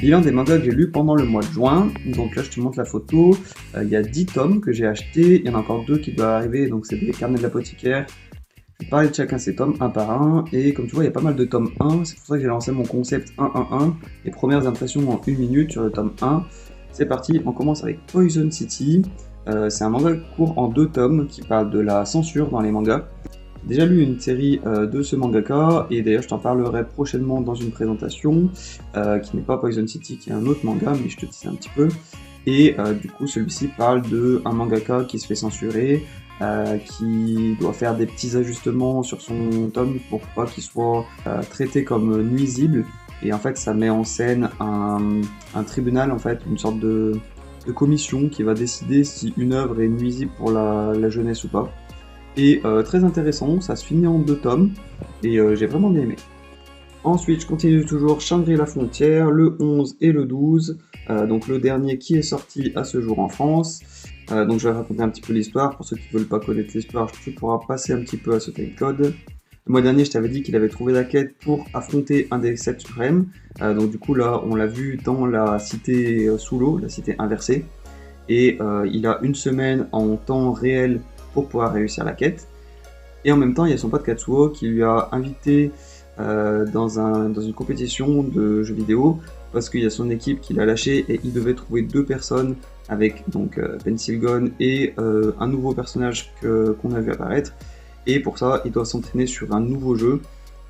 Bilan des mangas que j'ai lus pendant le mois de juin. Donc là, je te montre la photo. Il y a 10 tomes que j'ai achetés. Il y en a encore 2 qui doivent arriver. Donc c'est des carnets de l'apothicaire. Je vais parler de chacun de ces tomes un par un. Et comme tu vois, il y a pas mal de tomes 1. C'est pour ça que j'ai lancé mon concept 1-1-1. Les premières impressions en 1 minute sur le tome 1. C'est parti, on commence avec Poison City. C'est un manga court en 2 tomes qui parle de la censure dans les mangas. J'ai déjà lu une série de ce mangaka, et d'ailleurs je t'en parlerai prochainement dans une présentation, qui n'est pas Poison City, qui est un autre manga, mais je te dis un petit peu. Et du coup celui-ci parle d'un mangaka qui se fait censurer, qui doit faire des petits ajustements sur son tome pour pas qu'il soit traité comme nuisible. Et en fait ça met en scène un tribunal, en fait, une sorte de commission qui va décider si une œuvre est nuisible pour la jeunesse ou pas. Et très intéressant, ça se finit en 2 tomes, et j'ai vraiment bien aimé. Ensuite, je continue toujours Shangri-La Frontière, le 11 et le 12, donc le dernier qui est sorti à ce jour en France. Donc je vais raconter un petit peu l'histoire, pour ceux qui ne veulent pas connaître l'histoire, tu pourras passer un petit peu à ce timecode. Le mois dernier, je t'avais dit qu'il avait trouvé la quête pour affronter un des 7 suprêmes, donc du coup là, on l'a vu dans la cité sous l'eau, la cité inversée, et il a 1 semaine en temps réel pour pouvoir réussir la quête. Et en même temps, il y a son pote Katsuo qui lui a invité dans une compétition de jeux vidéo, parce qu'il y a son équipe qui l'a lâché et il devait trouver 2 personnes avec donc Pencil Gun et un nouveau personnage qu'on a vu apparaître. Et pour ça, ils doivent s'entraîner sur un nouveau jeu.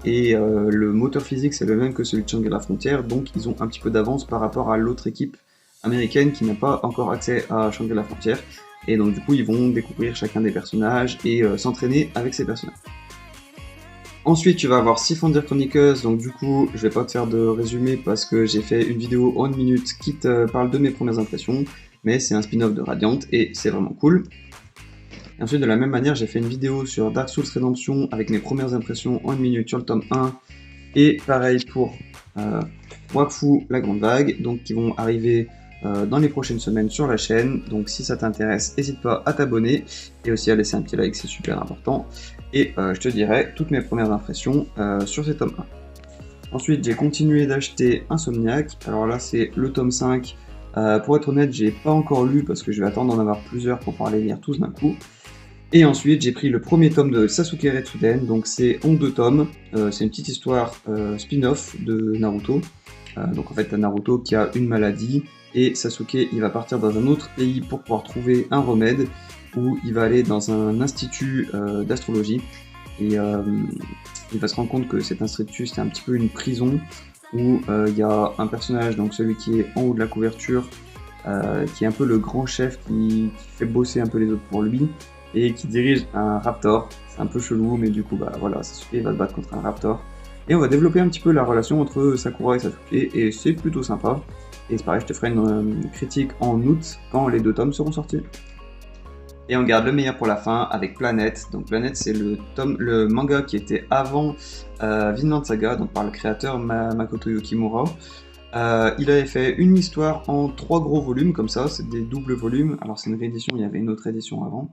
Et le moteur physique, c'est le même que celui de Shangri-La Frontière, donc ils ont un petit peu d'avance par rapport à l'autre équipe américaine qui n'a pas encore accès à Shangri-La Frontière. Et donc du coup, ils vont découvrir chacun des personnages et s'entraîner avec ces personnages. Ensuite, tu vas avoir Siffondir Chronicles, donc du coup, je vais pas te faire de résumé parce que j'ai fait une vidéo en 1 minute qui te parle de mes premières impressions, mais c'est un spin-off de Radiant et c'est vraiment cool. Et ensuite, de la même manière, j'ai fait une vidéo sur Dark Souls Redemption avec mes premières impressions en 1 minute sur le tome 1, et pareil pour Wakfu, la grande vague, donc qui vont arriver dans les prochaines semaines sur la chaîne. Donc si ça t'intéresse, n'hésite pas à t'abonner et aussi à laisser un petit like, c'est super important. Et je te dirai toutes mes premières impressions sur ces tomes 1. Ensuite, j'ai continué d'acheter Insomniac. Alors là, c'est le tome 5. Pour être honnête, j'ai pas encore lu parce que je vais attendre d'en avoir plusieurs pour pouvoir les lire tous d'un coup. Et ensuite, j'ai pris le premier tome de Sasuke Retsuden, donc c'est en 2 tomes. C'est une petite histoire spin-off de Naruto. Donc en fait, t'as Naruto qui a une maladie, et Sasuke, il va partir dans un autre pays pour pouvoir trouver un remède, où il va aller dans un institut d'astrologie, et il va se rendre compte que cet institut, c'est un petit peu une prison, où il y a un personnage, donc celui qui est en haut de la couverture, qui est un peu le grand chef qui fait bosser un peu les autres pour lui, et qui dirige un raptor. C'est un peu chelou, mais du coup, bah voilà, Sasuke va se battre contre un raptor. Et on va développer un petit peu la relation entre Sakura et Sasuke, et c'est plutôt sympa. Et c'est pareil, je te ferai une critique en août, quand les 2 tomes seront sortis. Et on garde le meilleur pour la fin avec Planet. Donc Planet, c'est le manga qui était avant Vinland Saga, donc par le créateur Makoto Yukimura. Il avait fait une histoire en 3 gros volumes, comme ça, c'est des doubles volumes. Alors c'est une réédition, il y avait une autre édition avant.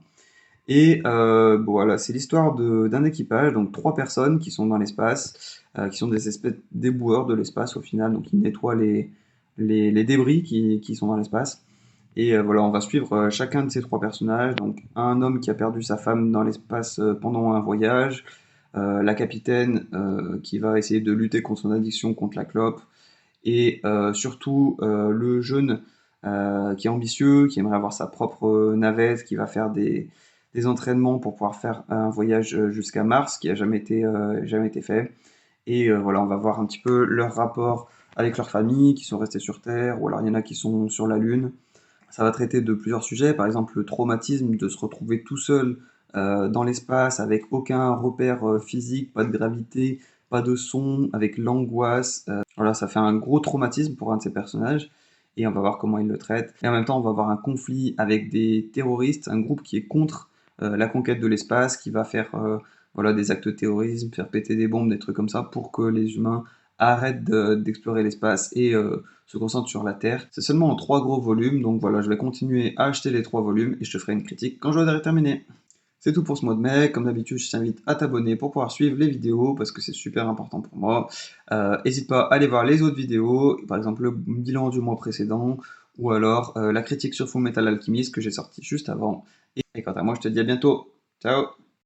Et bon, voilà, c'est l'histoire d'un équipage, donc 3 personnes qui sont dans l'espace, qui sont des espèces d'éboueurs de l'espace au final, donc ils nettoient les débris qui sont dans l'espace. Et voilà, on va suivre chacun de ces 3 personnages, donc un homme qui a perdu sa femme dans l'espace pendant un voyage, la capitaine qui va essayer de lutter contre son addiction contre la clope, et surtout le jeune qui est ambitieux, qui aimerait avoir sa propre navette, qui va faire des entraînements pour pouvoir faire un voyage jusqu'à Mars, qui a jamais été fait. Et voilà, on va voir un petit peu leur rapport avec leur famille, qui sont restés sur Terre, ou alors il y en a qui sont sur la Lune. Ça va traiter de plusieurs sujets, par exemple le traumatisme de se retrouver tout seul dans l'espace, avec aucun repère physique, pas de gravité, pas de son, avec l'angoisse. Voilà, ça fait un gros traumatisme pour un de ces personnages, et on va voir comment il le traite. Et en même temps, on va avoir un conflit avec des terroristes, un groupe qui est contre la conquête de l'espace, qui va faire voilà, des actes de terrorisme, faire péter des bombes, des trucs comme ça, pour que les humains arrêtent d'explorer l'espace et se concentrent sur la Terre. C'est seulement en 3 gros volumes, donc voilà, je vais continuer à acheter les 3 volumes et je te ferai une critique quand j'aurai terminé. C'est tout pour ce mois de mai. Comme d'habitude, je t'invite à t'abonner pour pouvoir suivre les vidéos parce que c'est super important pour moi. N'hésite pas à aller voir les autres vidéos, par exemple le bilan du mois précédent ou alors la critique sur Fullmetal Alchemist que j'ai sorti juste avant. Et quant à moi, je te dis à bientôt. Ciao!